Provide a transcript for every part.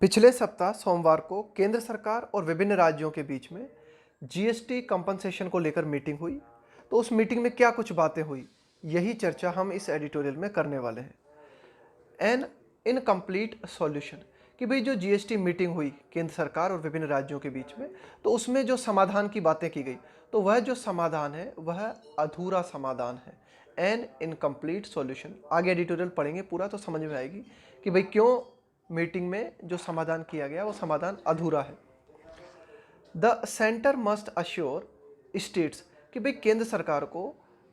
पिछले सप्ताह सोमवार को केंद्र सरकार और विभिन्न राज्यों के बीच में जीएसटी कंपनसेशन को लेकर मीटिंग हुई। तो उस मीटिंग में क्या कुछ बातें हुई, यही चर्चा हम इस एडिटोरियल में करने वाले हैं। एन इनकम्प्लीट सॉल्यूशन कि भाई जो जीएसटी मीटिंग हुई केंद्र सरकार और विभिन्न राज्यों के बीच में, तो उसमें जो समाधान की बातें की गई, तो वह जो समाधान है वह अधूरा समाधान है। एन इनकम्प्लीट सॉल्यूशन, आगे एडिटोरियल पढ़ेंगे पूरा तो समझ में आएगी कि भाई क्यों मीटिंग में जो समाधान किया गया वो समाधान अधूरा है। The centre must assure states कि भाई केंद्र सरकार को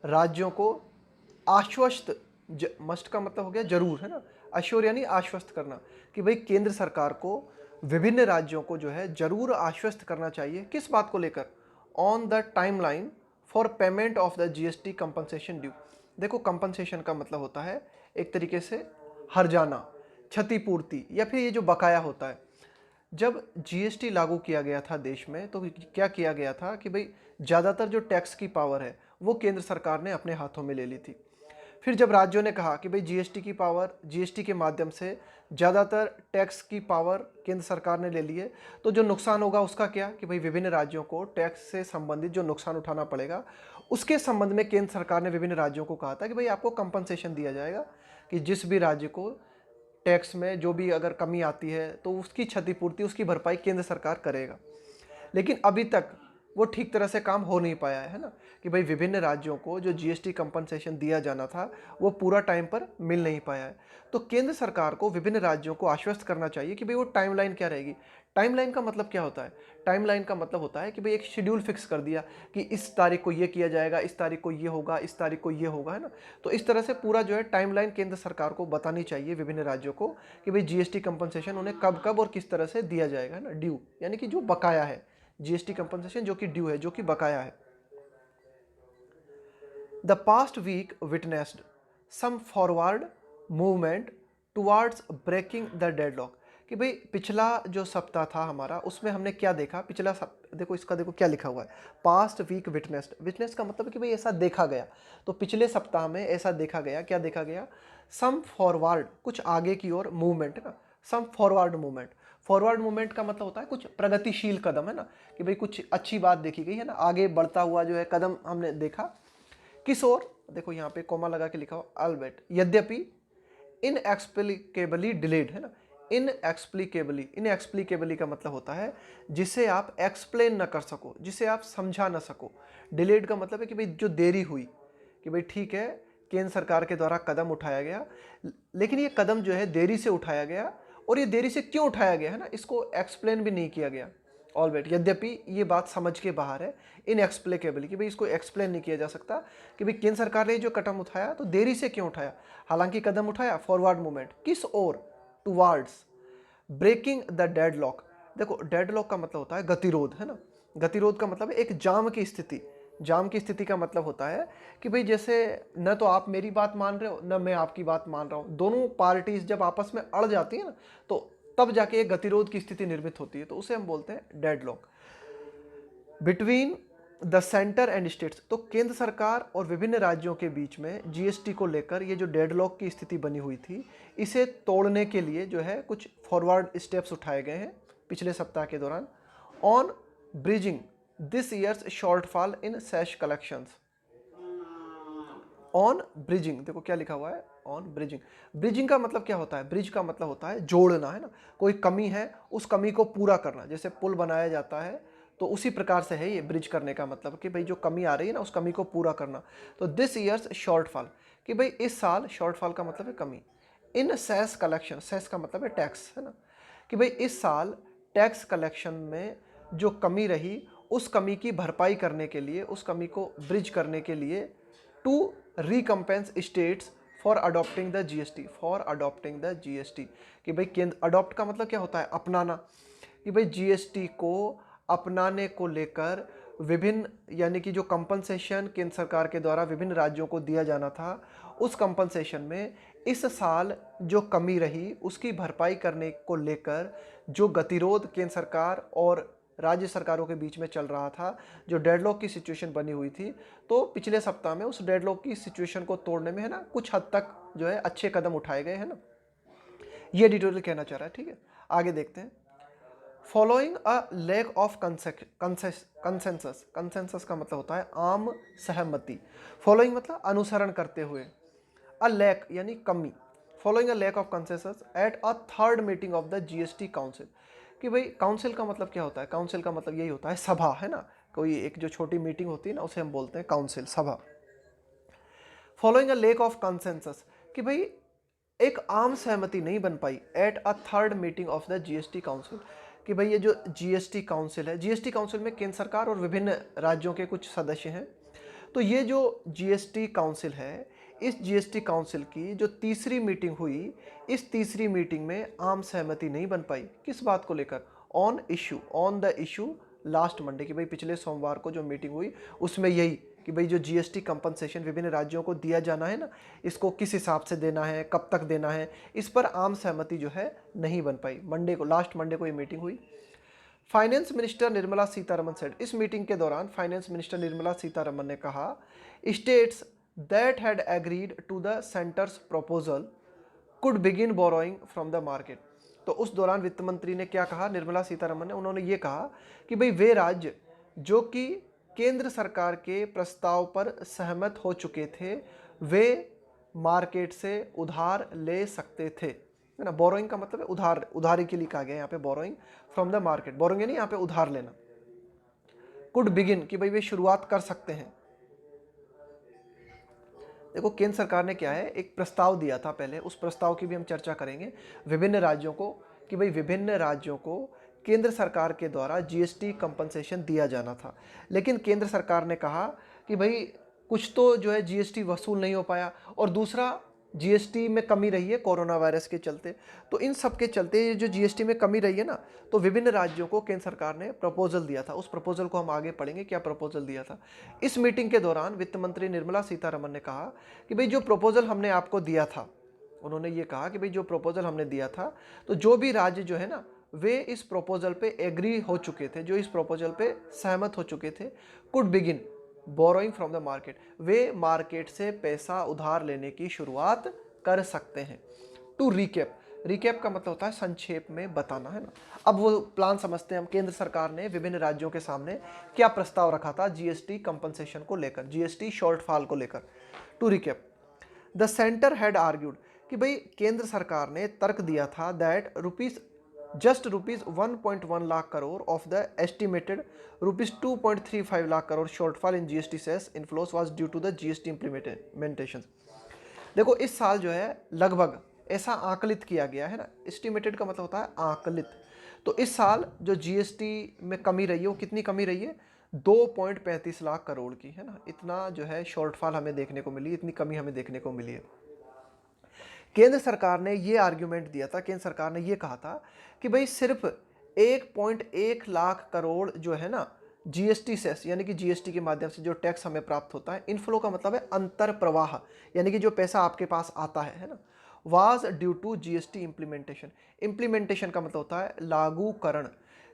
राज्यों को आश्वस्त, मस्ट का मतलब हो गया जरूर, है ना। अश्योर यानी आश्वस्त करना, कि भाई केंद्र सरकार को विभिन्न राज्यों को जो है जरूर आश्वस्त करना चाहिए। किस बात को लेकर? On the timeline for payment of the GST compensation due. देखो, कंपनसेशन का मतलब होता है एक तरीके से हर्जाना, क्षतिपूर्ति, या फिर ये जो बकाया होता है। जब जीएसटी लागू किया गया था देश में, तो क्या किया गया था कि भाई ज़्यादातर जो टैक्स की पावर है वो केंद्र सरकार ने अपने हाथों में ले ली थी। फिर जब राज्यों ने कहा कि भाई जीएसटी की पावर, जीएसटी के माध्यम से ज़्यादातर टैक्स की पावर केंद्र सरकार ने ले ली है, तो जो नुकसान होगा उसका क्या, कि भाई विभिन्न राज्यों को टैक्स से संबंधित जो नुकसान उठाना पड़ेगा, उसके संबंध में केंद्र सरकार ने विभिन्न राज्यों को कहा था कि भाई आपको कंपनसेशन दिया जाएगा, कि जिस भी राज्य को टैक्स में जो भी अगर कमी आती है तो उसकी क्षतिपूर्ति, उसकी भरपाई केंद्र सरकार करेगा। लेकिन अभी तक वो ठीक तरह से काम हो नहीं पाया है ना, कि भाई विभिन्न राज्यों को जो जीएसटी कंपनसेशन दिया जाना था वो पूरा टाइम पर मिल नहीं पाया है। तो केंद्र सरकार को विभिन्न राज्यों को आश्वस्त करना चाहिए कि भाई वो टाइमलाइन क्या रहेगी। टाइमलाइन का मतलब क्या होता है? टाइमलाइन का मतलब होता है कि भाई एक शेड्यूल फिक्स कर दिया कि इस तारीख को ये किया जाएगा, इस तारीख को ये होगा, इस तारीख को ये होगा, है ना। तो इस तरह से पूरा जो है टाइमलाइन केंद्र सरकार को बतानी चाहिए विभिन्न राज्यों को, कि भाई जीएसटी कंपनसेशन उन्हें कब कब और किस तरह से दिया जाएगा, है ना। ड्यू यानी कि जो बकाया है, जीएसटी कंपनसेशन जो कि ड्यू है, जो कि बकाया है। The past week witnessed some forward movement towards breaking the deadlock, कि भाई पिछला जो सप्ताह था हमारा, उसमें हमने क्या देखा? देखो इसका, देखो क्या लिखा हुआ है, पास्ट वीक विटनेस्ड। विटनेस का मतलब है कि भाई ऐसा देखा गया। तो पिछले सप्ताह में ऐसा देखा गया, क्या देखा गया? सम फॉरवर्ड, कुछ आगे की ओर मूवमेंट, है ना। सम फॉरवर्ड मूवमेंट, फॉरवर्ड मूवमेंट का मतलब होता है कुछ प्रगतिशील कदम, है ना, कि भाई कुछ अच्छी बात देखी गई, है ना, आगे बढ़ता हुआ जो है कदम हमने देखा। किस ओर? देखो यहाँ पे कोमा लगा के लिखा हो, अल्बेट, यद्यपि इनएक्सप्लिकेबली डिलेड, है ना। इनएक्सप्लिकेबली, इनएक्सप्लिकेबली का मतलब होता है जिसे आप एक्सप्लेन न कर सको, जिसे आप समझा न सको। डिलेड का मतलब है कि भाई जो देरी हुई, कि भाई ठीक है केंद्र सरकार के द्वारा कदम उठाया गया, लेकिन ये कदम जो है देरी से उठाया गया, और ये देरी से क्यों उठाया गया, है ना, इसको एक्सप्लेन भी नहीं किया गया। ऑल वेट, यद्यपि ये बात समझ के बाहर है, इनएक्सप्लिकेबली, कि भाई इसको एक्सप्लेन नहीं किया जा सकता कि भाई केंद्र सरकार ने जो कदम उठाया तो देरी से क्यों उठाया। हालांकि कदम उठाया, फॉरवर्ड मूवमेंट, किस ओर? Towards breaking the deadlock. देखो डेडलॉक का मतलब होता है गतिरोध, है ना। गतिरोध का मतलब है एक जाम की स्थिति। जाम की स्थिति का मतलब होता है कि भाई जैसे न तो आप मेरी बात मान रहे हो, न मैं आपकी बात मान रहा हूँ, दोनों पार्टीज जब आपस में अड़ जाती है ना, तो तब जाके एक गतिरोध की स्थिति निर्मित होती है, तो उसे हम बोलते हैं deadlock. Between the centre and states, तो केंद्र सरकार और विभिन्न राज्यों के बीच में जीएसटी को लेकर ये जो डेडलॉक की स्थिति बनी हुई थी, इसे तोड़ने के लिए जो है कुछ फॉरवर्ड स्टेप्स उठाए गए हैं पिछले सप्ताह के दौरान। On bridging this years shortfall in sash collections. On bridging, देखो क्या लिखा हुआ है, ऑन ब्रिजिंग। ब्रिजिंग का मतलब क्या होता है? ब्रिज का मतलब होता है जोड़ना, है ना। कोई कमी है, उस कमी को पूरा करना। जैसे पुल बनाया जाता है, तो उसी प्रकार से है ये ब्रिज करने का मतलब, कि भाई जो कमी आ रही है ना, उस कमी को पूरा करना। तो दिस ईयर्स शॉर्टफॉल, कि भाई इस साल, शॉर्टफॉल का मतलब है कमी। इन सेस कलेक्शन, सेस का मतलब है टैक्स, है ना, कि भाई इस साल टैक्स कलेक्शन में जो कमी रही, उस कमी की भरपाई करने के लिए, उस कमी को ब्रिज करने के लिए, to recompense states for adopting the GST, for adopting the GST, कि भाई केंद्र, अडॉप्ट का मतलब क्या होता है? अपनाना, कि भाई जीएसटी को अपनाने को लेकर विभिन्न, यानी कि जो कंपनसेशन केंद्र सरकार के द्वारा विभिन्न राज्यों को दिया जाना था, उस कंपनसेशन में इस साल जो कमी रही उसकी भरपाई करने को लेकर जो गतिरोध केंद्र सरकार और राज्य सरकारों के बीच में चल रहा था, जो डेडलॉक की सिचुएशन बनी हुई थी, तो पिछले सप्ताह में उस डेडलॉक की सिचुएशन को तोड़ने में, है ना, कुछ हद तक जो है अच्छे कदम उठाए गए, हैं ना। ये एडिटोरियल कहना चाह रहा है, ठीक है। आगे देखते हैं। Following a lack of consensus, consensus का मतलब होता है आम सहमति। फॉलोइंग मतलब अनुसरण करते हुए, अ लैक यानी कमी, following a lack of consensus at a third meeting of the GST council. कि भाई काउंसिल का मतलब क्या होता है? काउंसिल का मतलब यही होता है सभा, है ना। कोई एक जो छोटी मीटिंग होती है ना, उसे हम बोलते हैं काउंसिल, सभा। Following a lack of consensus, कि भाई एक आम सहमति नहीं बन पाई at a third meeting of the GST council. कि भाई ये जो जीएसटी काउंसिल है, जीएसटी काउंसिल में केंद्र सरकार और विभिन्न राज्यों के कुछ सदस्य हैं। तो ये जो जीएसटी काउंसिल है, इस जीएसटी काउंसिल की जो तीसरी मीटिंग हुई, इस तीसरी मीटिंग में आम सहमति नहीं बन पाई। किस बात को लेकर? On issue, on the issue last Monday. कि भाई पिछले सोमवार को जो मीटिंग हुई उसमें यही कि भाई जो जीएसटी कंपनसेशन विभिन्न राज्यों को दिया जाना है ना, इसको किस हिसाब से देना है, कब तक देना है, इस पर आम सहमति जो है नहीं बन पाई। मंडे को, लास्ट मंडे को ये मीटिंग हुई। Finance minister Nirmala Sitharaman said, इस मीटिंग के दौरान फाइनेंस मिनिस्टर निर्मला सीतारमन ने कहा, states that had agreed to the centre's proposal could begin borrowing from the market. तो उस दौरान वित्त मंत्री ने क्या कहा, निर्मला सीतारमन ने, उन्होंने ये कहा कि भाई वे राज्य जो कि केंद्र सरकार के प्रस्ताव पर सहमत हो चुके थे, वे मार्केट से उधार ले सकते थे, है ना। बोरोइंग का मतलब है उधार, उधारी के लिए कहा गया यहाँ पे borrowing from the market. Borrowing यानी यहाँ पे उधार लेना। कुड बिगिन, कि भाई वे शुरुआत कर सकते हैं। देखो केंद्र सरकार ने क्या है, एक प्रस्ताव दिया था पहले, उस प्रस्ताव की भी हम चर्चा करेंगे। विभिन्न राज्यों को, कि भाई विभिन्न राज्यों को केंद्र सरकार के द्वारा जीएसटी कंपनसेशन दिया जाना था, लेकिन केंद्र सरकार ने कहा कि भाई कुछ तो जो है जीएसटी वसूल नहीं हो पाया, और दूसरा जीएसटी में कमी रही है कोरोना वायरस के चलते। तो इन सब के चलते ये जो जीएसटी में कमी रही है ना, तो विभिन्न राज्यों को केंद्र सरकार ने प्रपोजल दिया था। उस प्रपोजल को हम आगे पढ़ेंगे, क्या प्रपोजल दिया था। इस मीटिंग के दौरान वित्त मंत्री निर्मला सीतारमन ने कहा कि भाई जो प्रपोजल हमने आपको दिया था, उन्होंने ये कहा कि भाई जो प्रपोजल हमने दिया था, तो जो भी राज्य जो है ना, वे इस प्रपोजल पे एग्री हो चुके थे, जो इस प्रपोजल पे सहमत हो चुके थे, could begin borrowing from the market, way market से पैसा उधार लेने की शुरुआत कर सकते हैं। टू रिकैप, रिकैप का मतलब होता है संक्षेप में बताना, है ना। अब वो प्लान समझते हैं हम। केंद्र सरकार ने विभिन्न राज्यों के सामने क्या प्रस्ताव रखा था जीएसटी कंपनसेशन को लेकर, जीएसटी शॉर्टफॉल को लेकर। To recap, the centre had argued, कि भाई केंद्र सरकार ने तर्क दिया था that rupees 1.1 lakh crore of the estimated rupees 2.35 lakh crore shortfall in GST cess inflows was due to the GST implementation. देखो इस साल जो है लगभग ऐसा आकलित किया गया है ना, एस्टिमेटेड का मतलब होता है आकलित। तो इस साल जो जीएसटी में कमी रही है, वो कितनी कमी रही है? 2.35 लाख करोड़ की, है ना। इतना जो है शॉर्टफॉल हमें देखने को मिली, इतनी कमी हमें देखने को मिली है। केंद्र सरकार ने ये आर्ग्यूमेंट दिया था, केंद्र सरकार ने ये कहा था कि भाई सिर्फ 1.1 लाख करोड़ जो है ना जीएसटी सेस, यानी कि जीएसटी के माध्यम से जो टैक्स हमें प्राप्त होता है, इनफ्लो का मतलब है अंतर प्रवाह, यानी कि जो पैसा आपके पास आता है ना, was due to GST implementation. Implementation का मतलब होता है लागूकरण,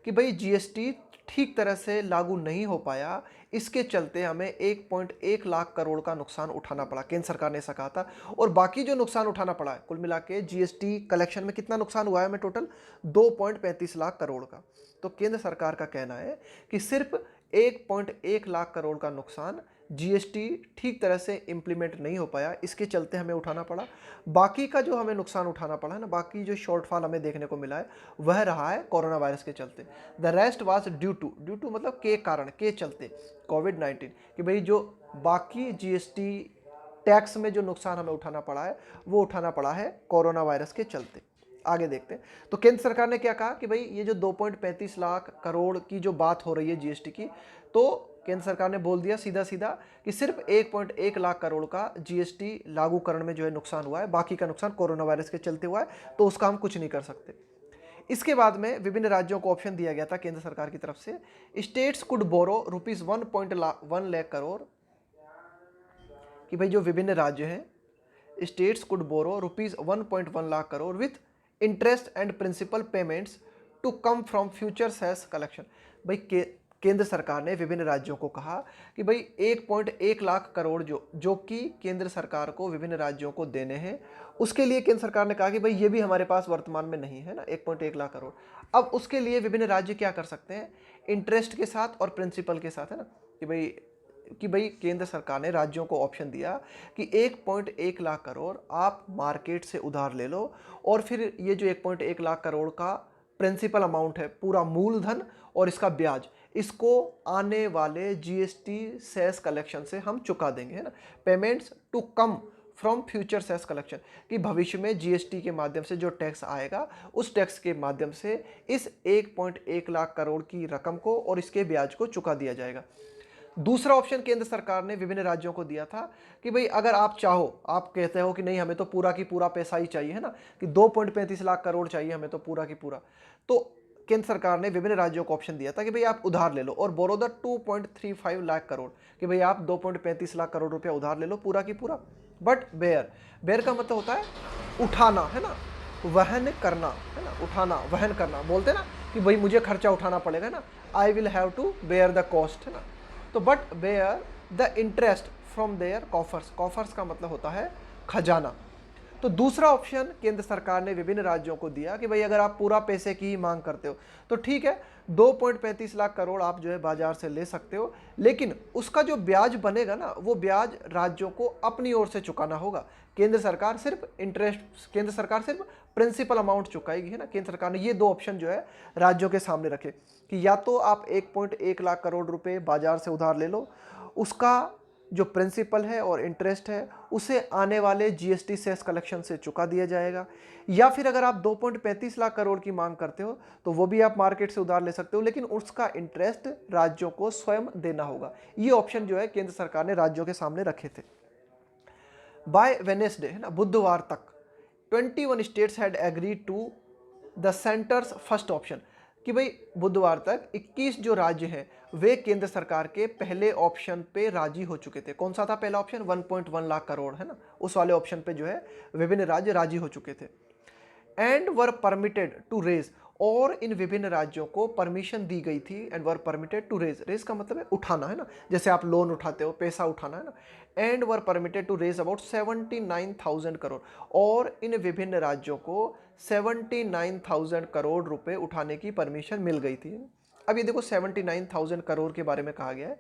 कि भाई जीएसटी ठीक तरह से लागू नहीं हो पाया, इसके चलते हमें 1.1 लाख करोड़ का नुकसान उठाना पड़ा। केंद्र सरकार ने ऐसा कहा था। और बाकी जो नुकसान उठाना पड़ा है, कुल मिला के जीएसटी कलेक्शन में कितना नुकसान हुआ है हमें टोटल? 2.35 लाख करोड़ का। तो केंद्र सरकार का कहना है कि सिर्फ 1.1 लाख करोड़ का नुकसान जीएसटी ठीक तरह से इंप्लीमेंट नहीं हो पाया, इसके चलते हमें उठाना पड़ा। बाकी का जो हमें नुकसान उठाना पड़ा ना, बाकी जो शॉर्टफॉल हमें देखने को मिला है, वह रहा है कोरोना वायरस के चलते। The rest was due to मतलब के कारण, के चलते, कोविड-19। कि भाई जो बाकी जीएसटी टैक्स में जो नुकसान हमें उठाना पड़ा है, वो उठाना पड़ा है कोरोना वायरस के चलते। आगे देखते हैं। तो केंद्र सरकार ने क्या कहा कि भाई ये जो 2.35 लाख करोड़ की जो बात हो रही है जीएसटी की, तो केंद्र सरकार ने बोल दिया सीधा सीधा कि सिर्फ 1.1 लाख करोड़ का जीएसटी लागूकरण में जो है नुकसान हुआ है, बाकी का नुकसान कोरोना वायरस के चलते हुआ है, तो उसका हम कुछ नहीं कर सकते। इसके बाद में विभिन्न राज्यों को ऑप्शन दिया गया था केंद्र सरकार की तरफ से। States could borrow rupees 1.1 lakh crore, कि भाई जो विभिन्न राज्य हैं, states could borrow rupees 1.1 lakh crore with interest and principal payments to come from future cess collection. भाई केंद्र सरकार ने विभिन्न राज्यों को कहा कि भाई 1.1 लाख करोड़ जो कि केंद्र सरकार को विभिन्न राज्यों को देने हैं, उसके लिए केंद्र सरकार ने कहा कि भाई ये भी हमारे पास वर्तमान में नहीं है ना 1.1 लाख करोड़। अब उसके लिए विभिन्न राज्य क्या कर सकते हैं, इंटरेस्ट के साथ और प्रिंसिपल के साथ, है ना, कि भाई केंद्र सरकार ने राज्यों को ऑप्शन दिया कि 1.1 लाख करोड़ आप मार्केट से उधार ले लो, और फिर ये जो 1.1 लाख करोड़ का प्रिंसिपल अमाउंट है, पूरा मूलधन और इसका ब्याज, इसको आने वाले जीएसटी सेस कलेक्शन से हम चुका देंगे, है ना। Payments to come from future cess collection, कि भविष्य में जीएसटी के माध्यम से जो टैक्स आएगा उस टैक्स के माध्यम से इस 1.1 लाख करोड़ की रकम को और इसके ब्याज को चुका दिया जाएगा। दूसरा ऑप्शन केंद्र सरकार ने विभिन्न राज्यों को दिया था कि भाई अगर आप चाहो, आप कहते हो कि नहीं हमें तो पूरा की पूरा पैसा ही चाहिए, है ना, कि 2.35 लाख करोड़ चाहिए हमें तो पूरा की पूरा, तो केंद्र सरकार ने विभिन्न राज्यों को ऑप्शन दिया था कि भाई आप उधार ले लो और बोरो द 2.35 लाख करोड़, कि भाई आप 2.35 लाख करोड़ रुपया उधार ले लो पूरा की पूरा। बट बेयर का मतलब होता है उठाना, है ना, वहन करना, है ना, उठाना वहन करना, बोलते ना कि भाई मुझे खर्चा उठाना पड़ेगा ना, I will have to bear the cost, है ना। तो but bear the interest from their coffers, coffers का मतलब होता है खजाना। तो दूसरा ऑप्शन केंद्र सरकार ने विभिन्न राज्यों को दिया कि भाई अगर आप पूरा पैसे की ही मांग करते हो तो ठीक है, 2.35 लाख करोड़ आप जो है बाजार से ले सकते हो, लेकिन उसका जो ब्याज बनेगा ना, वो ब्याज राज्यों को अपनी ओर से चुकाना होगा। केंद्र सरकार सिर्फ इंटरेस्ट, केंद्र सरकार सिर्फ प्रिंसिपल अमाउंट चुकाएगी, है ना। केंद्र सरकार ने ये दो ऑप्शन जो है राज्यों के सामने रखे कि या तो आप 1.1 लाख करोड़ रुपए बाजार से उधार ले लो, उसका जो प्रिंसिपल है और इंटरेस्ट है उसे आने वाले जीएसटी सेस कलेक्शन से चुका दिया जाएगा, या फिर अगर आप 2.35 लाख करोड़ की मांग करते हो तो वो भी आप मार्केट से उधार ले सकते हो, लेकिन उसका इंटरेस्ट राज्यों को स्वयं देना होगा। ये ऑप्शन जो है केंद्र सरकार ने राज्यों के सामने रखे थे। बाय वेनेसडे, है ना, बुधवार तक 21 states had agreed to the centre's first option, कि भाई बुधवार तक 21 जो राज्य हैं वे केंद्र सरकार के पहले ऑप्शन पे राजी हो चुके थे। कौन सा था पहला ऑप्शन, 1.1 लाख करोड़, है ना, उस वाले ऑप्शन पे जो है विभिन्न राज्य राजी हो चुके थे। And were permitted to raise, और इन विभिन्न राज्यों को परमिशन दी गई थी, and were permitted to raise, raise का मतलब है उठाना, है ना, जैसे आप लोन उठाते हो, पैसा उठाना, है ना। And were permitted to raise about 79,000 crore, और इन विभिन्न राज्यों को 79,000 करोड़ रुपए उठाने की परमिशन मिल गई थी। अब ये देखो 79,000 करोड़ के बारे में कहा गया है,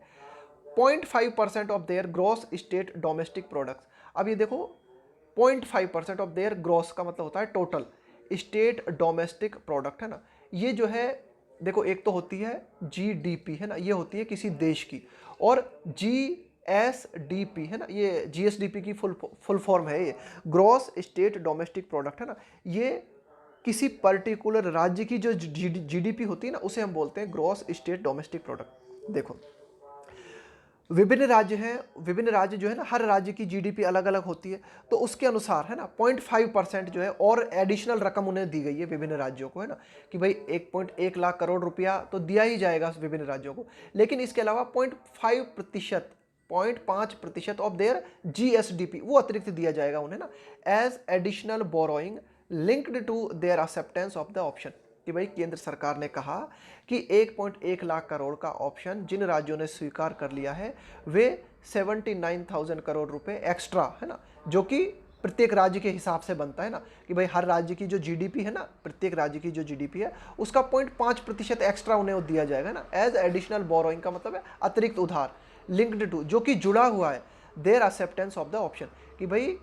0.5% of their gross state domestic products. अब ये देखो 0.5% ऑफ देयर ग्रॉस का मतलब होता है टोटल स्टेट डोमेस्टिक प्रोडक्ट, है ना। ये जो है देखो, एक तो होती है जीडीपी, है ना, ये होती है किसी देश की, और जीएसडीपी, है ना, ये जीएसडीपी की फुल फॉर्म है, ये ग्रॉस स्टेट डोमेस्टिक प्रोडक्ट, है ना। ये किसी पर्टिकुलर राज्य की जो जीडीपी होती है ना, उसे हम बोलते हैं ग्रॉस स्टेट डोमेस्टिक प्रोडक्ट। देखो विभिन्न राज्य हैं, विभिन्न राज्य जो है ना, हर राज्य की जीडीपी अलग अलग होती है, तो उसके अनुसार, है ना, 0.5% जो है और एडिशनल रकम उन्हें दी गई है विभिन्न राज्यों को, है ना, कि भाई 1.1 लाख करोड़ रुपया तो दिया ही जाएगा विभिन्न राज्यों को, लेकिन इसके अलावा 0.5%, 0.5% ऑफ देयर जीएसडीपी वो अतिरिक्त दिया जाएगा उन्हें ना, as additional borrowing linked to their acceptance of the option, कि भाई केंद्र सरकार ने कहा कि 1.1 लाख करोड़ का ऑप्शन जिन राज्यों ने स्वीकार कर लिया है वे 79,000 करोड़ रुपए एक्स्ट्रा, है ना, जो कि प्रत्येक राज्य के हिसाब से बनता है ना, कि भाई हर राज्य की जो जीडीपी है ना, प्रत्येक राज्य की जो जीडीपी है उसका 0.5% एक्स्ट्रा उन्हें दिया जाएगा ना, एज एडिशनल बोरोइंग का मतलब है अतिरिक्त उधार, लिंक्ड टू जो कि जुड़ा हुआ है their acceptance of the option, कि भाई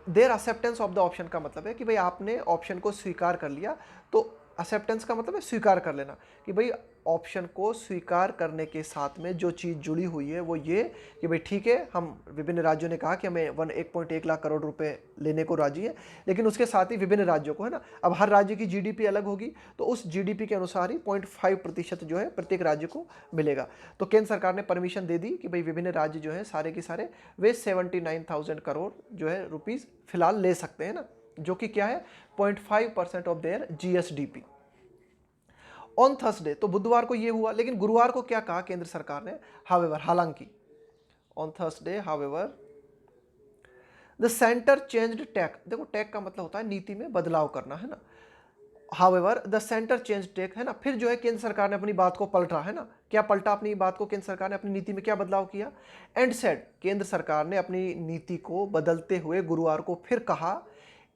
their acceptance of the option का मतलब है कि भाई आपने ऑप्शन को स्वीकार कर लिया, तो एक्सेप्टेंस का मतलब है स्वीकार कर लेना, कि भाई ऑप्शन को स्वीकार करने के साथ में जो चीज़ जुड़ी हुई है वो ये कि भाई ठीक है, हम विभिन्न राज्यों ने कहा कि हमें 1.1 लाख करोड़ रुपए लेने को राजी है, लेकिन उसके साथ ही विभिन्न राज्यों को, है ना, अब हर राज्य की जीडीपी अलग होगी, तो उस जीडीपी के अनुसार ही 0.5% जो है प्रत्येक राज्य को मिलेगा। तो केंद्र सरकार ने परमिशन दे दी कि भाई विभिन्न राज्य जो है सारे के सारे वे 79,000 करोड़ जो है रुपीज़ फिलहाल ले सकते हैं ना, जो कि क्या है 0.5% of their GSDP. On Thursday, तो बुधवार को ये हुआ, लेकिन गुरुवार को क्या कहा केंद्र सरकार ने, हावेवर, हालांकि on Thursday however the centre changed tack, देखो टैक का मतलब होता है नीति में बदलाव करना, है ना। However the centre change tack, है ना, फिर जो है केंद्र सरकार ने अपनी बात को पलटा, है ना, क्या पलटा अपनी बात को, केंद्र सरकार ने अपनी नीति में क्या बदलाव किया, एंड सेड, केंद्र सरकार ने अपनी नीति को बदलते हुए गुरुवार को फिर कहा,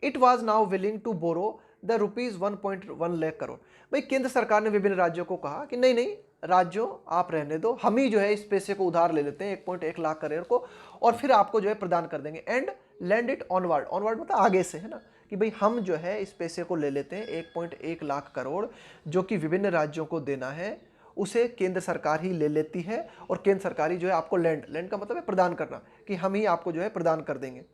it was now willing to borrow the ₹1.1 lakh crore. भाई केंद्र सरकार ने विभिन्न राज्यों को कहा कि नहीं नहीं राज्यों आप रहने दो, हम ही जो है इस पैसे को उधार ले लेते हैं 1.1 लाख करोड़ को, और फिर आपको जो है प्रदान कर देंगे, and land it onward, onward मतलब आगे से, है ना, कि भाई हम जो है इस पैसे को ले लेते हैं 1.1 लाख करोड़ जो कि विभिन्न राज्यों को देना है, उसे केंद्र सरकार ही ले लेती है, और केंद्र सरकार ही जो है आपको लैंड, लैंड का मतलब है प्रदान करना, कि हम ही आपको जो है प्रदान कर देंगे।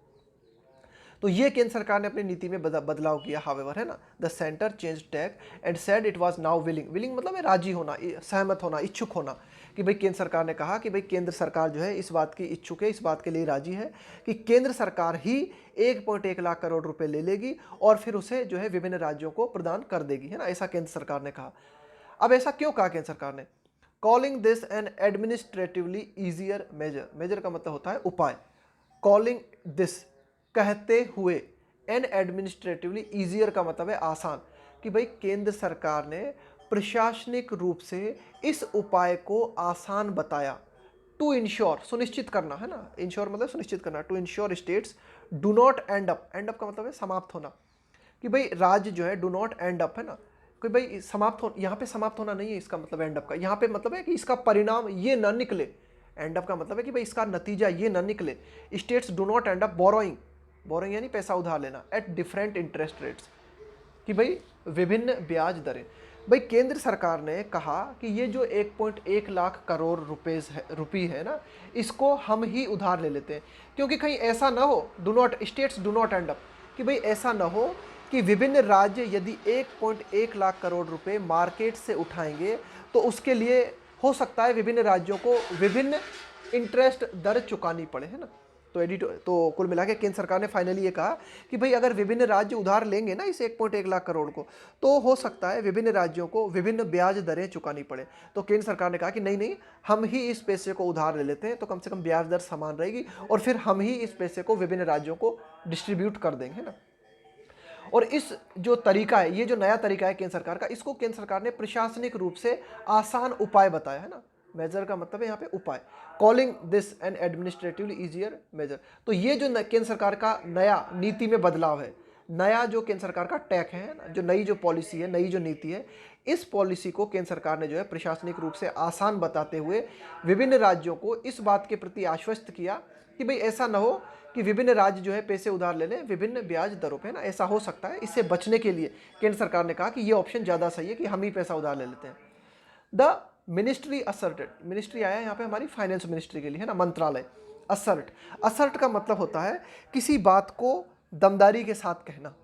तो ये केंद्र सरकार ने अपनी नीति में बदलाव किया, हावेवर, है ना, the centre change tack and said it was now willing, willing मतलब है राजी होना, सहमत होना, इच्छुक होना, कि भाई केंद्र सरकार ने कहा कि भाई केंद्र सरकार जो है इस बात की इच्छुक है, इस बात के लिए राजी है कि केंद्र सरकार ही 1.1 लाख करोड़ रुपए ले लेगी और फिर उसे जो है विभिन्न राज्यों को प्रदान कर देगी, है ना, ऐसा केंद्र सरकार ने कहा। अब ऐसा क्यों कहा केंद्र सरकार ने, calling this an administratively easier measure, measure का मतलब होता है उपाय, कॉलिंग दिस कहते हुए, एन एडमिनिस्ट्रेटिवली ईजियर का मतलब है आसान, कि भाई केंद्र सरकार ने प्रशासनिक रूप से इस उपाय को आसान बताया, टू इंश्योर सुनिश्चित करना, है ना, इंश्योर मतलब सुनिश्चित करना, to ensure states do not end up, end up का मतलब है समाप्त होना, कि भाई राज्य जो है डू नॉट एंड अप, है ना, कि भाई समाप्त हो, यहाँ पे समाप्त होना नहीं है इसका मतलब एंड अप का, यहाँ पे मतलब है कि इसका परिणाम ये ना निकले, एंड अप का मतलब है कि भाई इसका नतीजा ये ना निकले, states do not end up borrowing, borrowing यानी पैसा उधार लेना, एट डिफरेंट इंटरेस्ट रेट्स, कि भाई विभिन्न ब्याज दरें। भाई केंद्र सरकार ने कहा कि ये जो 1.1 लाख करोड़ रुपये है ना, इसको हम ही उधार ले लेते हैं, क्योंकि कहीं ऐसा ना हो, do not states do not end up, कि भाई ऐसा ना हो कि विभिन्न राज्य यदि 1.1 लाख करोड़ रुपए मार्केट से उठाएंगे तो उसके लिए हो सकता है विभिन्न राज्यों को विभिन्न इंटरेस्ट दर चुकानी पड़े, है ना। तो कुल मिला के केंद्र सरकार ने फाइनली ये कहा कि भाई अगर विभिन्न राज्य उधार लेंगे ना इस 1.1 लाख करोड़ को, तो हो सकता है विभिन्न राज्यों को विभिन्न ब्याज दरें चुकानी पड़े। तो केंद्र सरकार ने कहा कि नहीं नहीं, हम ही इस पैसे को उधार ले लेते हैं, तो कम से कम ब्याज दर समान रहेगी, और फिर हम ही इस पैसे को विभिन्न राज्यों को डिस्ट्रीब्यूट कर देंगे ना। और इस जो तरीका है, ये जो नया तरीका है केंद्र सरकार का, इसको केंद्र सरकार ने प्रशासनिक रूप से आसान उपाय बताया, है ना। मेजर का मतलब है यहाँ पे उपाय, calling this an administratively easier measure. तो ये जो केंद्र सरकार का नया नीति में बदलाव है, नया जो केंद्र सरकार का टैक है ना, जो नई जो पॉलिसी है, नई जो नीति है, इस पॉलिसी को केंद्र सरकार ने जो है प्रशासनिक रूप से आसान बताते हुए विभिन्न राज्यों को इस बात के प्रति आश्वस्त किया कि भाई ऐसा ना हो कि विभिन्न राज्य जो है पैसे उधार ले लें विभिन्न ब्याज दरों पे, ना, ऐसा हो सकता है। इससे बचने के लिए केंद्र सरकार ने कहा कि ये ऑप्शन ज़्यादा सही है कि हम ही पैसा उधार ले लेते हैं। द मिनिस्ट्री असर्टेड, मिनिस्ट्री आया यहाँ पे हमारी फाइनेंस मिनिस्ट्री के लिए, है ना, मंत्रालय। असर्ट, असर्ट का मतलब होता है किसी बात को दमदारी के साथ कहना,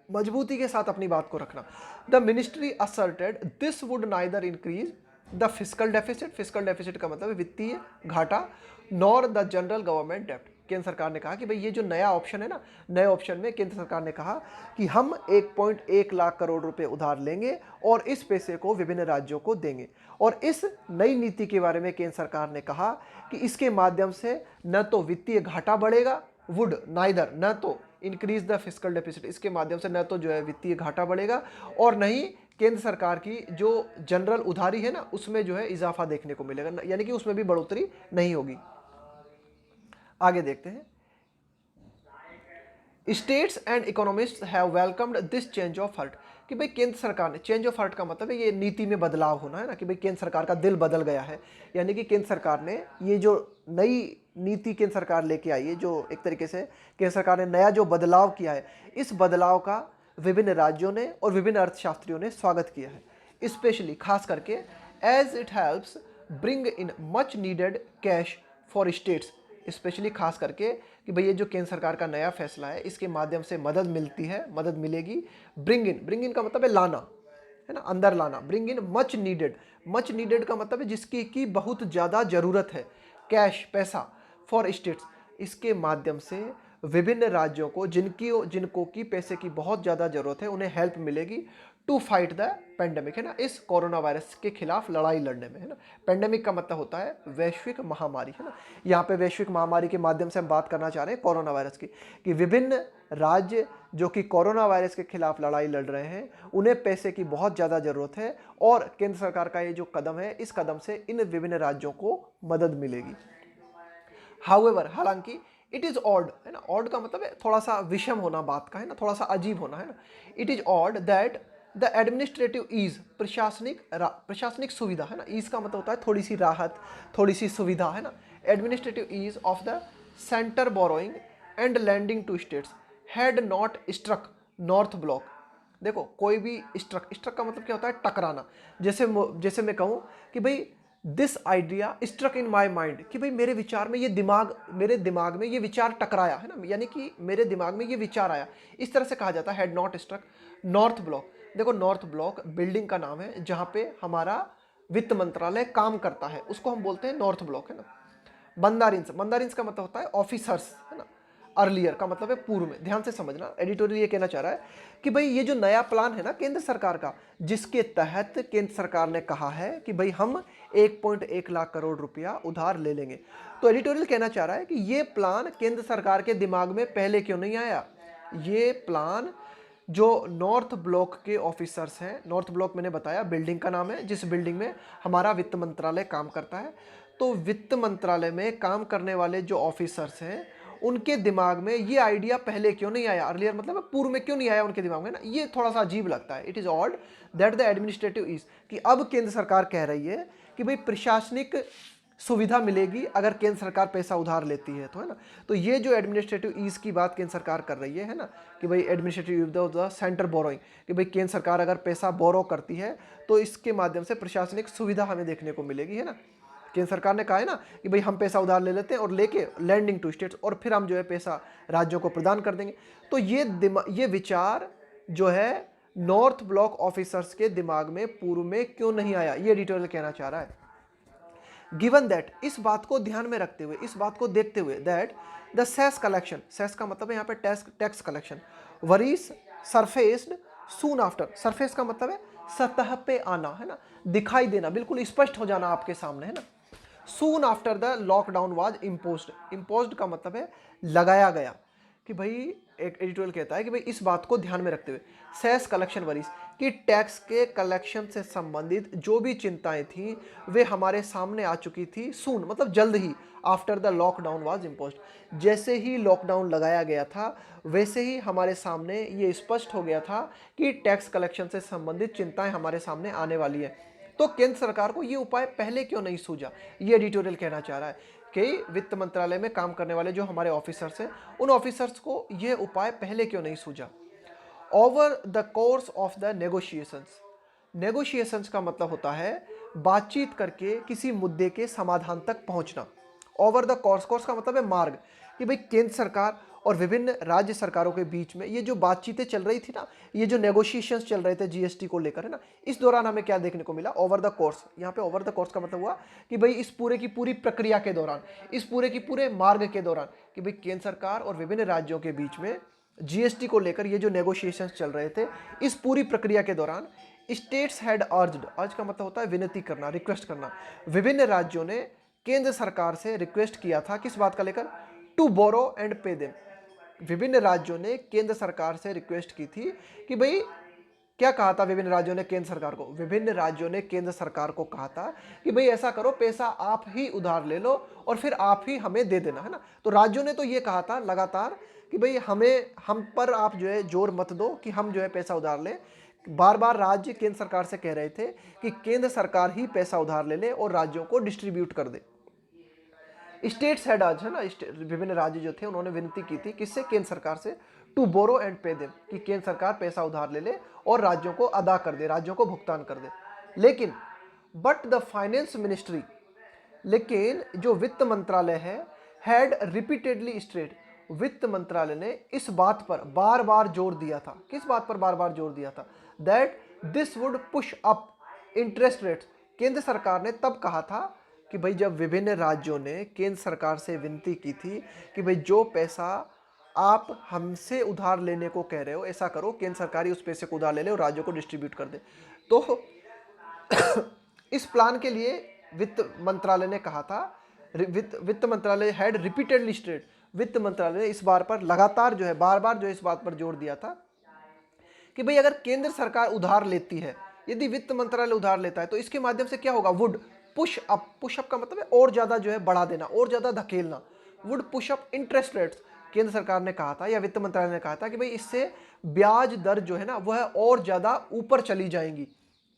मजबूती के साथ अपनी बात को रखना। The ministry asserted this would neither increase the fiscal deficit, fiscal deficit का मतलब है वित्तीय घाटा, नॉर द जनरल गवर्नमेंट डेप्ट। केंद्र सरकार ने कहा कि भाई ये जो नया ऑप्शन है ना, नए ऑप्शन में केंद्र सरकार ने कहा कि हम 1.1 लाख करोड़ रुपए उधार लेंगे और इस पैसे को विभिन्न राज्यों को देंगे। और इस नई नीति के बारे में केंद्र सरकार ने कहा कि इसके माध्यम से न तो वित्तीय घाटा बढ़ेगा, वुड नाइदर, न तो इंक्रीज द फिस्कल डेफिसिट, इसके माध्यम से न तो जो है वित्तीय घाटा बढ़ेगा और न ही केंद्र सरकार की जो जनरल उधारी है ना, उसमें जो है इजाफा देखने को मिलेगा, यानी कि उसमें भी बढ़ोतरी नहीं होगी। आगे देखते हैं, states and economists have welcomed this change of heart, कि भाई केंद्र सरकार ने, चेंज ऑफ हार्ट का मतलब है ये नीति में बदलाव होना, है ना, कि भाई केंद्र सरकार का दिल बदल गया है, यानी कि केंद्र सरकार ने ये जो नई नीति केंद्र सरकार लेके आई है, जो एक तरीके से केंद्र सरकार ने नया जो बदलाव किया है, इस बदलाव का विभिन्न राज्यों ने और विभिन्न अर्थशास्त्रियों ने स्वागत किया है, स्पेशली खास करके as it helps bring in much needed cash for states, specially खास करके कि भाई ये जो केंद्र सरकार का नया फैसला है, इसके माध्यम से मदद मिलती है, मदद मिलेगी। ब्रिंग इन, ब्रिंग इन का मतलब है लाना, है ना, अंदर लाना। Bring in much needed, much needed का मतलब है जिसकी की बहुत ज़्यादा ज़रूरत है, कैश पैसा, फॉर स्टेट्स, इसके माध्यम से विभिन्न राज्यों को जिनको की पैसे की बहुत ज़्यादा ज़रूरत है उन्हें हेल्प मिलेगी। टू फाइट द पेंडेमिक, है ना, इस कोरोना वायरस के खिलाफ लड़ाई लड़ने में, है ना। पेंडेमिक का मतलब होता है वैश्विक महामारी, है ना। यहाँ पे वैश्विक महामारी के माध्यम से हम बात करना चाह रहे हैं कोरोना वायरस की, कि विभिन्न राज्य जो कि कोरोना वायरस के खिलाफ लड़ाई लड़ रहे हैं, उन्हें पैसे की बहुत ज़्यादा ज़रूरत है, और केंद्र सरकार का ये जो कदम है, इस कदम से इन विभिन्न राज्यों को मदद मिलेगी। हाउएवर, हालांकि इट इज ऑड, है ना, ऑड का मतलब है थोड़ा सा विषम होना बात का, है ना, थोड़ा सा अजीब होना, है ना। It is odd that the administrative ease, प्रशासनिक सुविधा, है ना, ईज का मतलब होता है थोड़ी सी राहत, थोड़ी सी सुविधा, है ना। Administrative ease of the centre borrowing and lending to states had not struck North Block. देखो, कोई भी स्ट्रक का मतलब क्या होता है, टकराना। जैसे मैं कहूँ कि भाई this idea struck in my mind, कि भाई मेरे विचार में मेरे दिमाग में ये विचार टकराया, है ना, यानी कि मेरे दिमाग में ये विचार आया, इस तरह से कहा जाता है had not struck North Block. देखो, नॉर्थ ब्लॉक बिल्डिंग का नाम है जहाँ पे हमारा वित्त मंत्रालय काम करता है, उसको हम बोलते हैं नॉर्थ ब्लॉक, है ना। मंदारिंस का मतलब होता है ऑफिसर्स, है ना। अर्लियर का मतलब है पूर्व में। ध्यान से समझना, एडिटोरियल ये कहना चाह रहा है कि भाई ये जो नया प्लान है ना केंद्र सरकार का, जिसके तहत केंद्र सरकार ने कहा है कि भाई हम 1.1 लाख करोड़ रुपया उधार ले लेंगे, तो एडिटोरियल कहना चाह रहा है कि ये प्लान केंद्र सरकार के दिमाग में पहले क्यों नहीं आया। ये प्लान जो नॉर्थ ब्लॉक के ऑफिसर्स हैं, नॉर्थ ब्लॉक मैंने बताया बिल्डिंग का नाम है, जिस बिल्डिंग में हमारा वित्त मंत्रालय काम करता है, तो वित्त मंत्रालय में काम करने वाले जो ऑफिसर्स हैं, उनके दिमाग में ये आइडिया पहले क्यों नहीं आया, अर्लियर मतलब पूर्व में क्यों नहीं आया उनके दिमाग में ना, ये थोड़ा सा अजीब लगता है। It is odd that the administrative ease, कि अब केंद्र सरकार कह रही है कि भाई प्रशासनिक सुविधा मिलेगी अगर केंद्र सरकार पैसा उधार लेती है, तो है ना। तो ये जो एडमिनिस्ट्रेटिव ईज की बात केंद्र सरकार कर रही है ना, कि भाई administrative ease of the centre borrowing, कि भाई केंद्र सरकार अगर पैसा बोरो करती है तो इसके माध्यम से प्रशासनिक सुविधा हमें देखने को मिलेगी, है ना। केंद्र सरकार ने कहा है ना कि भाई हम पैसा उधार ले लेते हैं और लेके लैंडिंग टू स्टेट्स, और फिर हम जो है पैसा राज्यों को प्रदान कर देंगे। तो ये विचार जो है नॉर्थ ब्लॉक ऑफिसर्स के दिमाग में पूर्व में क्यों नहीं आया, ये एडिटोरियल कहना चाह रहा है। गिवन दैट, इस बात को ध्यान में रखते हुए, इस बात को देखते हुए, that the cess collection, cess का मतलब है यहाँ पे tax collection, worries surfaced soon after, surface का मतलब है सतह पे आना, है ना, दिखाई देना, बिल्कुल स्पष्ट हो जाना आपके सामने, है ना। Soon after the lockdown was imposed, imposed का मतलब है लगाया गया, कि भाई एक एडिटोरियल कहता है कि भाई इस बात को ध्यान में रखते हुए सेस कलेक्शन वरीज, कि टैक्स के कलेक्शन से संबंधित जो भी चिंताएं थी वे हमारे सामने आ चुकी थी, सून मतलब जल्द ही, after the lockdown was imposed, जैसे ही लॉकडाउन लगाया गया था वैसे ही हमारे सामने ये स्पष्ट हो गया था कि टैक्स कलेक्शन से संबंधित चिंताएं हमारे सामने आने वाली है। तो केंद्र सरकार को ये उपाय पहले क्यों नहीं सूझा, ये एडिटोरियल कहना चाह रहा है कि वित्त मंत्रालय में काम करने वाले जो हमारे ऑफिसर्स हैं, उन ऑफिसर्स को ये उपाय पहले क्यों नहीं सूझा। Over the course of the negotiations, negotiations का मतलब होता है बातचीत करके किसी मुद्दे के समाधान तक पहुंचना। ओवर द कोर्स का मतलब है मार्ग, कि भाई केंद्र सरकार और विभिन्न राज्य सरकारों के बीच में ये जो बातचीतें चल रही थी ना, ये जो नेगोशिएशंस चल रहे थे जीएसटी को लेकर, है ना, इस दौरान हमें क्या देखने को मिला, ओवर द कोर्स। यहाँ पे ओवर द कोर्स का मतलब हुआ कि भाई इस पूरे की पूरी प्रक्रिया के दौरान, इस पूरे की पूरे मार्ग के दौरान, कि भाई केंद्र सरकार और विभिन्न राज्यों के बीच में जीएसटी को लेकर ये जो नेगोशिएशंस चल रहे थे, इस पूरी प्रक्रिया के दौरान स्टेट्स हैड अर्ज्ड, अर्ज का मतलब होता है विनती करना, रिक्वेस्ट करना, विभिन्न राज्यों ने केंद्र सरकार से रिक्वेस्ट किया था, किस बात का लेकर, to borrow and pay them. विभिन्न राज्यों ने केंद्र सरकार से रिक्वेस्ट की थी कि भाई, क्या कहा था विभिन्न राज्यों ने केंद्र सरकार को, विभिन्न राज्यों ने केंद्र सरकार को कहा था कि भाई ऐसा करो, पैसा आप ही उधार ले लो और फिर आप ही हमें दे देना, है ना। तो राज्यों ने तो ये कहा था लगातार कि भाई हम पर आप जो है जोर मत दो कि हम जो है पैसा उधार लें। बार बार राज्य केंद्र सरकार से कह रहे थे कि केंद्र सरकार ही पैसा उधार ले ले और राज्यों को डिस्ट्रीब्यूट कर दे। स्टेट्स हेड आज, है ना, विभिन्न राज्य जो थे उन्होंने विनती की थी किससे, केंद्र सरकार से, to borrow and pay them, कि केंद्र सरकार पैसा उधार ले ले और राज्यों को अदा कर दे, राज्यों को भुगतान कर दे। लेकिन बट द फाइनेंस मिनिस्ट्री, लेकिन जो वित्त मंत्रालय है, हैड रिपीटेडली स्ट्रेट, वित्त मंत्रालय ने इस बात पर बार बार जोर दिया था, किस बात पर बार बार जोर दिया था, that this would push up interest rates. केंद्र सरकार ने तब कहा था कि भाई जब विभिन्न राज्यों ने केंद्र सरकार से विनती की थी कि भाई जो पैसा आप हमसे उधार लेने को कह रहे हो, ऐसा करो केंद्र सरकार ही उस पैसे को उधार ले ले और राज्यों को डिस्ट्रीब्यूट कर दे। तो इस प्लान के लिए वित्त मंत्रालय ने कहा था, वित्त मंत्रालय हैड रिपीटेडली स्टेटेड, वित्त मंत्रालय ने इस बार पर लगातार जो है बार बार जो इस बात पर जोर दिया था कि भाई अगर केंद्र सरकार उधार लेती है, यदि वित्त मंत्रालय उधार लेता है तो इसके माध्यम से क्या होगा, would push up, push up का मतलब है और ज्यादा जो है बढ़ा देना, और ज्यादा धकेलना, would push up interest rates. केंद्र सरकार ने कहा था या वित्त मंत्रालय ने कहा था कि भाई इससे ब्याज दर जो है ना वह और ज्यादा ऊपर चली जाएंगी।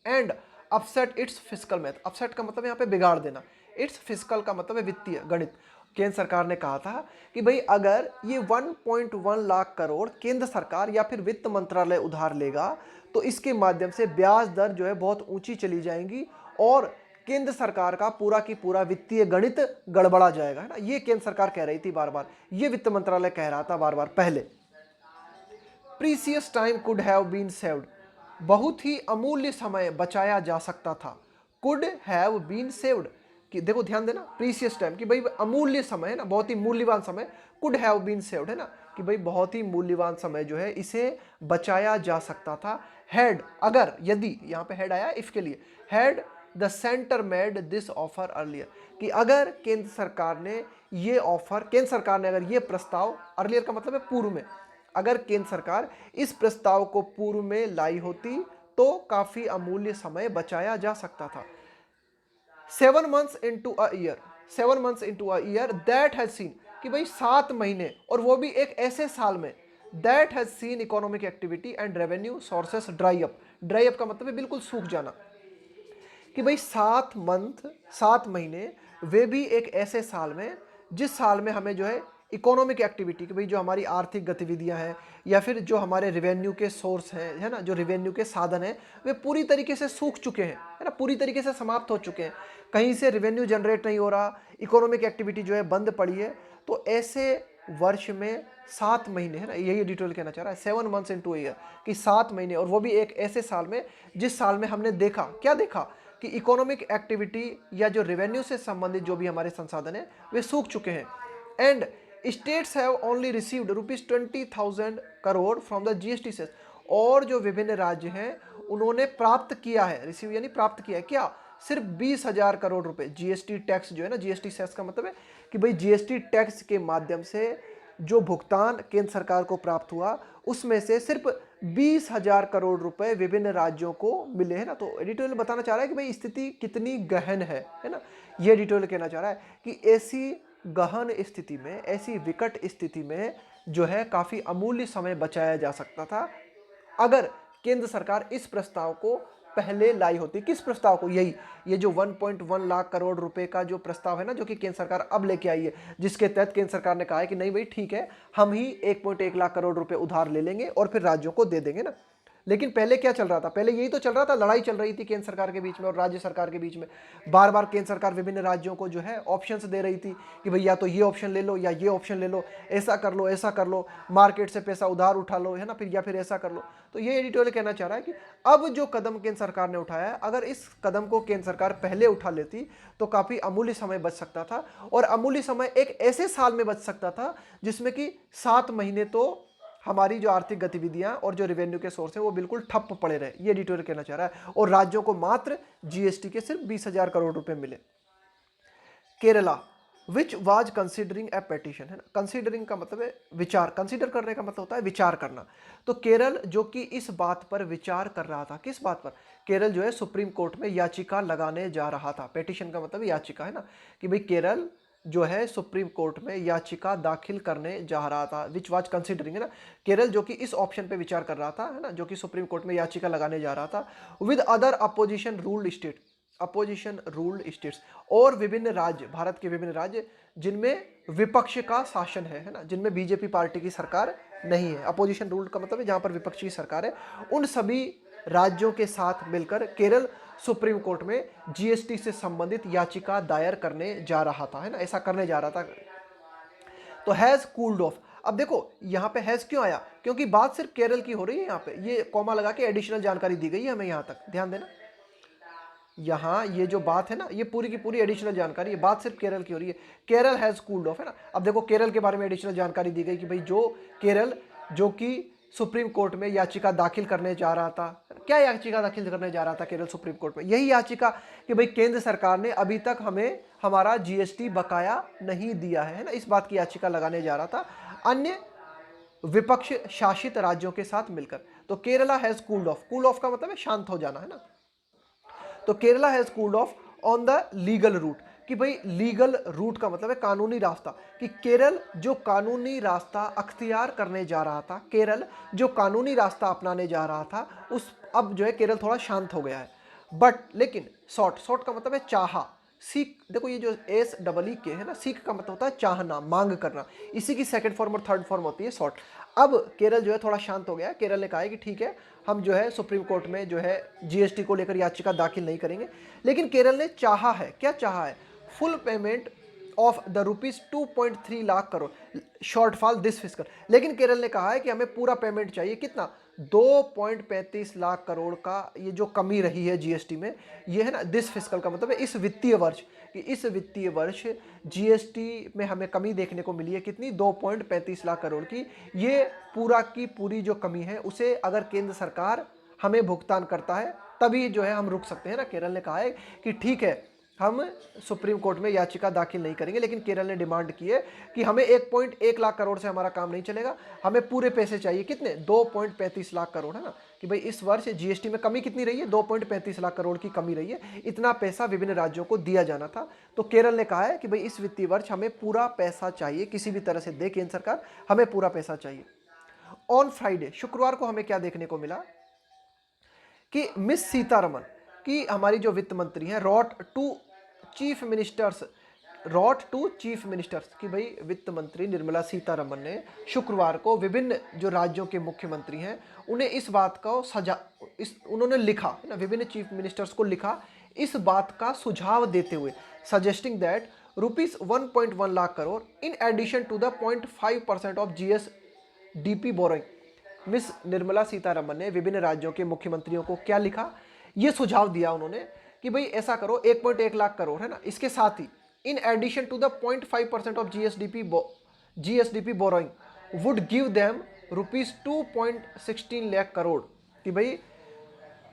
And upset it's fiscal math, upset का मतलब यहाँ पे बिगाड़ देना, इट्स फिस्कल का मतलब है वित्तीय गणित। केंद्र सरकार ने कहा था कि भाई अगर ये 1.1 लाख करोड़ केंद्र सरकार या फिर वित्त मंत्रालय उधार लेगा तो इसके माध्यम से ब्याज दर जो है बहुत ऊंची चली जाएंगी और केंद्र सरकार का पूरा की पूरा वित्तीय गणित गड़बड़ा जाएगा, है ना। ये केंद्र सरकार कह रही थी बार बार, ये वित्त मंत्रालय कह रहा था बार बार पहले। Precious time could have been saved, बहुत ही अमूल्य समय बचाया जा सकता था। कुड हैव बीन सेव्ड कि देखो ध्यान देना, प्रीसियस टाइम कि भाई अमूल्य समय है ना, बहुत ही मूल्यवान समय, कुड हैव बीन सेव्ड है ना कि भाई बहुत ही मूल्यवान समय जो है इसे बचाया जा सकता था। हैड अगर, यदि, यहाँ पे हैड आया इफ के लिए, had the centre made this offer earlier कि अगर केंद्र सरकार ने ये ऑफर, केंद्र सरकार ने अगर ये प्रस्ताव, अर्लियर का मतलब है पूर्व में, अगर केंद्र सरकार इस प्रस्ताव को पूर्व में लाई होती तो काफी अमूल्य समय बचाया जा सकता था। 7 months into a year, 7 months into a year that has seen कि भाई 7 महीने और वो भी एक ऐसे साल में, that has seen economic activity and revenue sources dry up, dry up का मतलब है बिल्कुल सूख जाना, कि भाई 7 महीने वे भी एक ऐसे साल में जिस साल में हमें जो है इकोनॉमिक एक्टिविटी, कि भाई जो हमारी आर्थिक गतिविधियां हैं या फिर जो हमारे रेवेन्यू के सोर्स हैं, है ना, जो रेवेन्यू के साधन हैं वे पूरी तरीके से सूख चुके हैं, है ना, पूरी तरीके से समाप्त हो चुके हैं, कहीं से रेवेन्यू जनरेट नहीं हो रहा, इकोनॉमिक एक्टिविटी जो है बंद पड़ी है। तो ऐसे वर्ष में 7 महीने, है ना, यही एडिटोरियल कहना चाह रहा है, 7 months into a year कि 7 महीने और वो भी एक ऐसे साल में जिस साल में हमने देखा, क्या देखा कि इकोनॉमिक एक्टिविटी या जो रेवेन्यू से संबंधित जो भी हमारे संसाधन हैं वे सूख चुके हैं। And states have only received ₹20,000 crore from the GST cess, और जो विभिन्न राज्य हैं उन्होंने प्राप्त किया है, रिसीव यानी प्राप्त किया है, क्या, सिर्फ 20,000 करोड़ रुपए जीएसटी टैक्स जो है ना, जीएसटी सेस का मतलब है कि भाई जीएसटी टैक्स के माध्यम से जो भुगतान केंद्र सरकार को प्राप्त हुआ उसमें से सिर्फ 20,000 करोड़ रुपए विभिन्न राज्यों को मिले, है ना। तो एडिटोरियल बताना चाह रहा है कि भाई स्थिति कितनी गहन है ना, ये एडिटोरियल कहना चाह रहा है कि ऐसी गहन स्थिति में, ऐसी विकट स्थिति में जो है काफी अमूल्य समय बचाया जा सकता था अगर केंद्र सरकार इस प्रस्ताव को पहले लाई होती। किस प्रस्ताव को, यही ये जो 1.1 लाख करोड़ रुपए का जो प्रस्ताव है ना, जो कि केंद्र सरकार अब लेके आई है, जिसके तहत केंद्र सरकार ने कहा है कि नहीं भाई ठीक है, हम ही 1.1 लाख करोड़ रुपए उधार ले लेंगे और फिर राज्यों को दे देंगे ना। लेकिन पहले क्या चल रहा था, पहले यही तो चल रहा था, लड़ाई चल रही थी केंद्र सरकार के बीच में और राज्य सरकार के बीच में। बार बार केंद्र सरकार विभिन्न राज्यों को जो है ऑप्शंस दे रही थी कि भैया तो ये ऑप्शन ले लो या ये ऑप्शन ले लो, ऐसा कर लो, ऐसा कर लो, मार्केट से पैसा उधार उठा लो, है ना, फिर या फिर ऐसा कर लो। तो ये एडिटोरियल कहना चाह रहा है कि अब जो कदम केंद्र सरकार ने उठाया है, अगर इस कदम को केंद्र सरकार पहले उठा लेती तो काफी अमूल्य समय बच सकता था, और अमूल्य समय एक ऐसे साल में बच सकता था जिसमें कि 7 महीने तो हमारी जो आर्थिक गतिविधियां और जो रेवेन्यू के सोर्स है वो बिल्कुल ठप पड़े रहे, ये एडिटोरियल कहना चाह रहा है, और राज्यों को मात्र जीएसटी के सिर्फ 20,000 करोड़ रुपए मिले। Kerala which was considering A petition, है ना, कंसिडरिंग का मतलब है विचार, कंसिडर करने का मतलब होता है विचार करना। तो केरल जो कि इस बात पर विचार कर रहा था, किस बात पर, केरल जो है सुप्रीम कोर्ट में याचिका लगाने जा रहा था। पेटिशन का मतलब याचिका, है ना, कि भाई केरल जो है सुप्रीम कोर्ट में याचिका दाखिल करने जा रहा था, विच वाज कंसिडरिंग, है ना, केरल जो कि इस ऑप्शन पे विचार कर रहा था, है ना, जो कि सुप्रीम कोर्ट में याचिका लगाने जा रहा था, with other opposition ruled state, opposition ruled states, और विभिन्न राज्य, भारत के विभिन्न राज्य जिनमें विपक्ष का शासन है ना, जिनमें बीजेपी पार्टी की सरकार नहीं है। अपोजिशन रूल्ड का मतलब है जहां पर विपक्ष की सरकार है, उन सभी राज्यों के साथ मिलकर केरल सुप्रीम कोर्ट में जीएसटी से संबंधित याचिका दायर करने जा रहा था, है ना, ऐसा करने जा रहा था। तो हैज कूल्ड ऑफ, अब देखो यहां पे हैज क्यों आया, क्योंकि बात सिर्फ केरल की हो रही है, यहां पे ये कॉमा लगा के एडिशनल जानकारी दी गई है हमें, यहां तक ध्यान देना। यहाँ ये जो बात है ना, ये पूरी की पूरी एडिशनल जानकारी, ये बात सिर्फ केरल की हो रही है। केरल हैज़ कूल्ड ऑफ, है ना। अब देखो केरल के बारे में एडिशनल जानकारी दी गई कि भाई जो केरल जो कि सुप्रीम कोर्ट में याचिका दाखिल करने जा रहा था, क्या याचिका दाखिल करने जा रहा था केरल सुप्रीम कोर्ट में? यही याचिका कि भाई केंद्र सरकार ने अभी तक हमें हमारा जीएसटी बकाया नहीं दिया है ना, इस बात की याचिका लगाने जा रहा था अन्य विपक्ष शासित राज्यों के साथ मिलकर। तो Kerala has cooled off, cool off का मतलब है शांत हो जाना, है ना। तो Kerala has cooled off on the legal route, कि भाई लीगल रूट का मतलब है कानूनी रास्ता, कि केरल जो कानूनी रास्ता अख्तियार करने जा रहा था, केरल जो कानूनी रास्ता अपनाने जा रहा था, उस अब जो है केरल थोड़ा शांत हो गया है। बट लेकिन सॉर्ट का मतलब है चाहा, सीख, देखो ये जो एस डबल ई के है ना, सीख का मतलब होता है चाहना, मांग करना, इसी की सेकंड फॉर्म और थर्ड फॉर्म होती है सॉर्ट। अब केरल जो है थोड़ा शांत हो गया, केरल ने कहा है कि ठीक है हम जो है सुप्रीम कोर्ट में जो है जीएसटी को लेकर याचिका दाखिल नहीं करेंगे। लेकिन केरल ने चाहा है, क्या चाहा है? Full payment of the ₹2.3 lakh crore shortfall this fiscal. लेकिन केरल ने कहा है कि हमें पूरा पेमेंट चाहिए, कितना? 2.35 लाख करोड़ का ये जो कमी रही है जीएसटी में, ये है ना दिस फिस्कल का मतलब है इस वित्तीय वर्ष, कि इस वित्तीय वर्ष जीएसटी में हमें कमी देखने को मिली है, कितनी? 2.35 लाख करोड़ की। ये पूरा की पूरी जो कमी है उसे अगर केंद्र सरकार हमें भुगतान करता है तभी जो है हम रुक सकते हैं ना। केरल ने कहा है कि ठीक है हम सुप्रीम कोर्ट में याचिका दाखिल नहीं करेंगे, लेकिन केरल ने डिमांड की है कि हमें 1.1 लाख करोड़ से हमारा काम नहीं चलेगा, हमें पूरे पैसे चाहिए। कितने? 2.35 लाख करोड़, है ना। कि भाई इस वर्ष जीएसटी में कमी कितनी रही है? 2.35 लाख करोड़ की कमी रही है, इतना पैसा विभिन्न राज्यों को दिया जाना था। तो केरल ने कहा है कि भाई इस वित्तीय वर्ष हमें पूरा पैसा चाहिए, किसी भी तरह से दे केंद्र सरकार, हमें पूरा पैसा चाहिए। ऑन फ्राइडे, शुक्रवार को हमें क्या देखने को मिला कि मिस सीतारमन की, हमारी जो वित्त मंत्री हैं, रॉट टू चीफ मिनिस्टर्स कि भाई वित्त मंत्री निर्मला सीतारमन ने शुक्रवार को विभिन्न जो राज्यों के मुख्यमंत्री हैं उन्हें इस बात का उन्होंने लिखा, है ना, विभिन्न चीफ मिनिस्टर्स को लिखा इस बात का सुझाव देते हुए, suggesting that ₹1.1 lakh crore in addition to the 0.5% of GSDP borrowing. Miss Nirmala Sitharaman ने विभिन्न राज्यों के मुख्यमंत्रियों को क्या लिखा? ये सुझाव दिया उन्होंने कि भाई ऐसा करो, 1.1 लाख करोड़, है ना, इसके साथ ही in addition to the 0.5% of GSDP borrowing would give them ₹2.16 lakh crore. कि भाई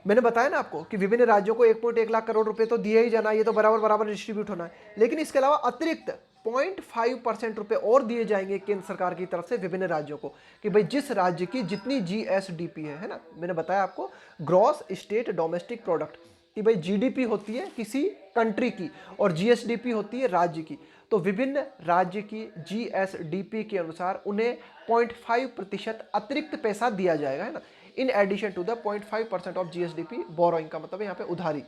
मैंने बताया ना आपको कि विभिन्न राज्यों को 1.1 लाख करोड़ रुपए तो दिए ही जाना, ये तो बराबर बराबर डिस्ट्रीब्यूट होना है, लेकिन इसके अलावा अतिरिक्त 0.5% रुपए और दिए जाएंगे केंद्र सरकार की तरफ से विभिन्न राज्यों को, कि भाई जिस राज्य की जितनी जीएसडीपी है ना, मैंने बताया आपको ग्रॉस स्टेट डोमेस्टिक प्रोडक्ट, कि भाई जीडीपी होती है किसी कंट्री की और जीएसडीपी होती है राज्य की। तो विभिन्न राज्य की जीएसडीपी के अनुसार उन्हें 0.5% अतिरिक्त पैसा दिया जाएगा, है ना, in addition to the 0.5% of GSDP borrowing का मतलब है यहाँ पे उधारी।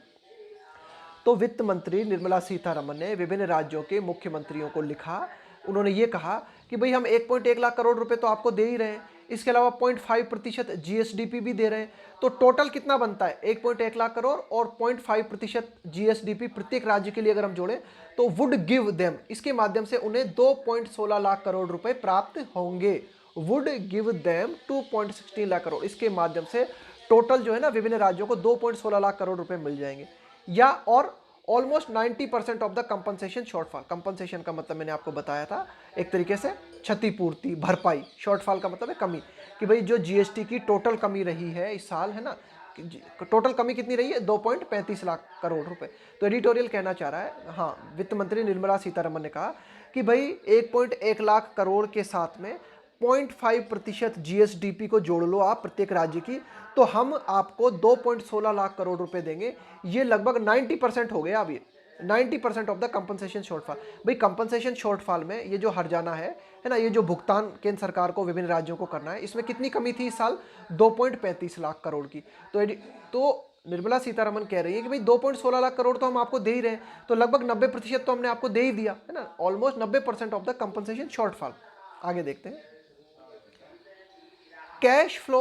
तो वित्त मंत्री निर्मला सीतारमन ने विभिन्न राज्यों के मुख्यमंत्रियों को लिखा, उन्होंने ये कहा कि भाई हम 1.1 लाख करोड़ रुपए तो आपको दे ही रहे हैं, इसके अलावा 0.5% जीएसडीपी भी दे रहे हैं, तो टोटल कितना बनता है? 1.1 लाख करोड़ और 0.5% जीएसडीपी प्रत्येक राज्य के लिए अगर हम जोड़ें तो वुड गिव देम, इसके माध्यम से उन्हें 2.16 लाख करोड़ रुपए प्राप्त होंगे। Would give them 2.16 lakh crore, इसके माध्यम से टोटल जो है ना विभिन्न राज्यों को 2.16 लाख करोड़ रुपए मिल जाएंगे, या और almost 90% of the compensation shortfall. Compensation का मतलब मैंने आपको बताया था एक तरीके से क्षतिपूर्ति, भरपाई। शॉर्टफॉल का मतलब है कमी, कि भाई जो जीएसटी की टोटल कमी रही है इस साल, है ना, टोटल कमी कितनी रही है? 2.35 लाख करोड़ रुपए। तो एडिटोरियल कहना चाह रहा है, हाँ, वित्त मंत्री निर्मला सीतारमन ने कहा कि भाई 1.1 लाख करोड़ के साथ में 0.5% जीएसडीपी को जोड़ लो आप प्रत्येक राज्य की, तो हम आपको 2.16 लाख करोड़ रुपए देंगे। ये लगभग 90% हो गया। अब ये 90% ऑफ द कंपनसेशन शॉर्टफॉल। भाई कंपनसेशन शॉर्टफॉल में ये जो हर्जाना है ना, ये जो भुगतान केंद्र सरकार को विभिन्न राज्यों को करना है, इसमें कितनी कमी थी इस साल? 2.35 लाख करोड़ की। तो निर्मला सीतारमन कह रही है कि भाई 2.16 लाख करोड़ तो हम आपको दे ही रहे हैं, तो लगभग 90% तो हमने आपको दे ही दिया, है ना, almost 90% of the compensation shortfall. आगे देखते हैं, कैश फ्लो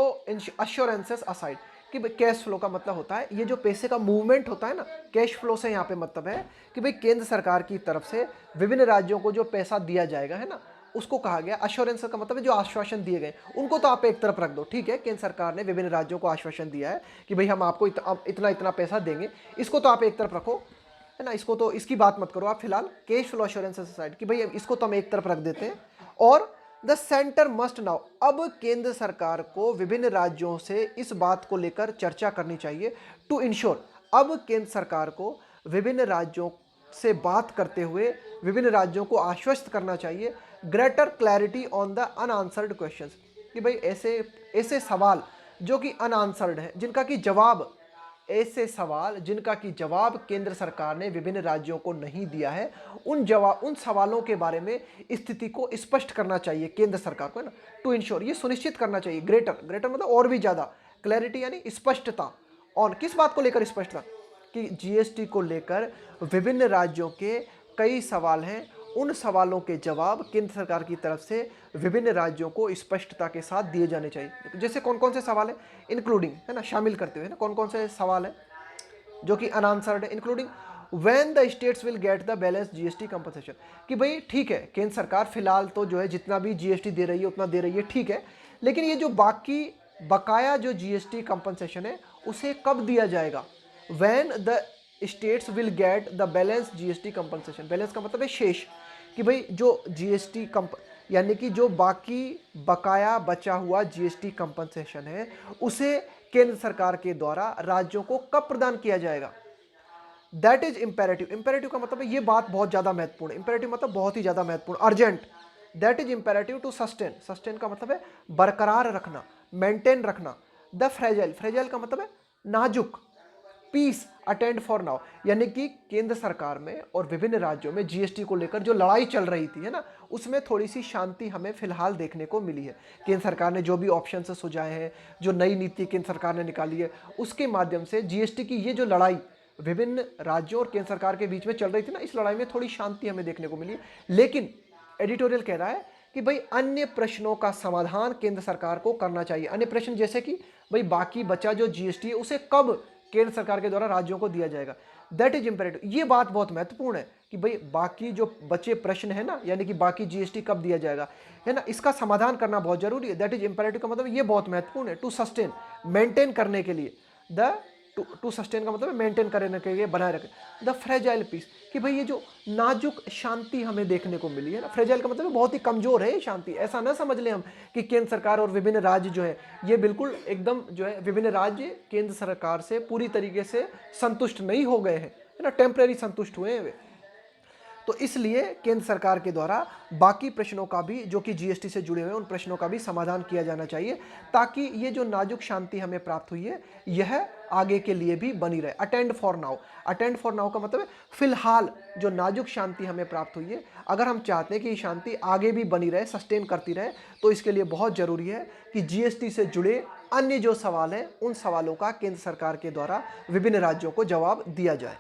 अश्योरेंसेस असाइड, कि भाई कैश फ्लो का मतलब होता है ये जो पैसे का मूवमेंट होता है ना, कैश फ्लो से यहाँ पे मतलब है कि भाई केंद्र सरकार की तरफ से विभिन्न राज्यों को जो पैसा दिया जाएगा, है ना, उसको कहा गया अश्योरेंस का मतलब है जो आश्वासन दिए गए उनको तो आप एक तरफ रख दो, ठीक है। केंद्र सरकार ने विभिन्न राज्यों को आश्वासन दिया है कि भाई हम आपको इतना इतना पैसा देंगे, इसको तो आप एक तरफ रखो, है ना। इसको तो इसकी बात मत करो आप फिलहाल, कैश फ्लो अश्योरेंस साइड कि भाई इसको तो हम एक तरफ रख देते हैं। और द सेंटर मस्ट नाउ, अब केंद्र सरकार को विभिन्न राज्यों से इस बात को लेकर चर्चा करनी चाहिए टू इंश्योर, अब केंद्र सरकार को विभिन्न राज्यों से बात करते हुए विभिन्न राज्यों को आश्वस्त करना चाहिए greater clarity on the unanswered questions, कि भाई ऐसे ऐसे सवाल जो कि अनआंसर्ड है, जिनका कि जवाब, ऐसे सवाल जिनका कि जवाब केंद्र सरकार ने विभिन्न राज्यों को नहीं दिया है, उन सवालों के बारे में स्थिति को स्पष्ट करना चाहिए केंद्र सरकार को, है ना। टू इंश्योर, ये सुनिश्चित करना चाहिए, ग्रेटर मतलब और भी ज्यादा, क्लैरिटी यानी स्पष्टता, और किस बात को लेकर स्पष्टता, कि जीएसटी को लेकर विभिन्न राज्यों के कई सवाल हैं, उन सवालों के जवाब केंद्र सरकार की तरफ से विभिन्न राज्यों को स्पष्टता के साथ दिए जाने चाहिए। जैसे कौन कौन से सवाल हैं, इंक्लूडिंग, है ना, शामिल करते हुए ना, कौन कौन से सवाल हैं जो कि अनआंसर्ड है, including when the states will get the balance GST compensation, कि भाई ठीक है केंद्र सरकार फिलहाल तो जो है जितना भी जीएसटी दे रही है उतना दे रही है, ठीक है, लेकिन ये जो बाकी बकाया जो जीएसटी कंपनसेशन है उसे कब दिया जाएगा। When the states will get the balance GST compensation, balance का मतलब है शेष, कि भाई जो जीएसटी यानी कि जो बाकी बकाया बचा हुआ जीएसटी कंपनसेशन है उसे केंद्र सरकार के द्वारा राज्यों को कब प्रदान किया जाएगा। दैट इज इंपेरेटिव, इंपेरेटिव का मतलब है ये बात बहुत ज्यादा महत्वपूर्ण, इंपेरेटिव मतलब बहुत ही ज्यादा महत्वपूर्ण, urgent. That is imperative to sustain, sustain का मतलब है बरकरार रखना, मेंटेन रखना। द फ्रेजाइल, फ्रेजाइल का मतलब है नाजुक। पीस अटेंड फॉर नाउ, यानी कि केंद्र सरकार में और विभिन्न राज्यों में जीएसटी को लेकर जो लड़ाई चल रही थी, है ना, उसमें थोड़ी सी शांति हमें फिलहाल देखने को मिली है। केंद्र सरकार ने जो भी ऑप्शन सुझाए हैं, जो नई नीति केंद्र सरकार ने निकाली है, उसके माध्यम से जीएसटी की ये जो लड़ाई विभिन्न राज्यों और केंद्र सरकार के बीच में चल रही थी ना, इस लड़ाई में थोड़ी शांति हमें देखने को मिली है। लेकिन एडिटोरियल कह रहा है कि भाई अन्य प्रश्नों का समाधान केंद्र सरकार को करना चाहिए। अन्य प्रश्न जैसे कि भाई बाकी बचा जो जीएसटी है उसे कब केंद्र सरकार के द्वारा राज्यों को दिया जाएगा। दैट इज इंपेरेटिव, ये बात बहुत महत्वपूर्ण है कि भाई बाकी जो बचे प्रश्न है ना, यानी कि बाकी जीएसटी कब दिया जाएगा, है ना, इसका समाधान करना बहुत जरूरी है। दैट इज इंपेरेटिव का मतलब ये बहुत महत्वपूर्ण है। टू सस्टेन, मेंटेन करने के लिए, टू सस्टेन का मतलब है मेंटेन करने के लिए, बनाए रखे। द फ्रेजाइल पीस, कि भाई ये जो नाजुक शांति हमें देखने को मिली है ना, फ्रेजाइल का मतलब बहुत ही कमजोर है शांति, ऐसा ना समझ लें हम कि केंद्र सरकार और विभिन्न राज्य जो है ये बिल्कुल एकदम जो है विभिन्न राज्य केंद्र सरकार से पूरी तरीके से संतुष्ट नहीं हो गए हैं, है ना, टेम्परेरी संतुष्ट हुए हैं वे। तो इसलिए केंद्र सरकार के द्वारा बाकी प्रश्नों का भी जो कि जीएसटी से जुड़े हुए हैं उन प्रश्नों का भी समाधान किया जाना चाहिए, ताकि ये जो नाजुक शांति हमें प्राप्त हुई है यह आगे के लिए भी बनी रहे। Attend for now, attend for now का मतलब है फिलहाल जो नाजुक शांति हमें प्राप्त हुई है, अगर हम चाहते हैं कि ये शांति आगे भी बनी रहे, सस्टेन करती रहे, तो इसके लिए बहुत जरूरी है कि जीएसटी से जुड़े अन्य जो सवाल हैं उन सवालों का केंद्र सरकार के द्वारा विभिन्न राज्यों को जवाब दिया जाए।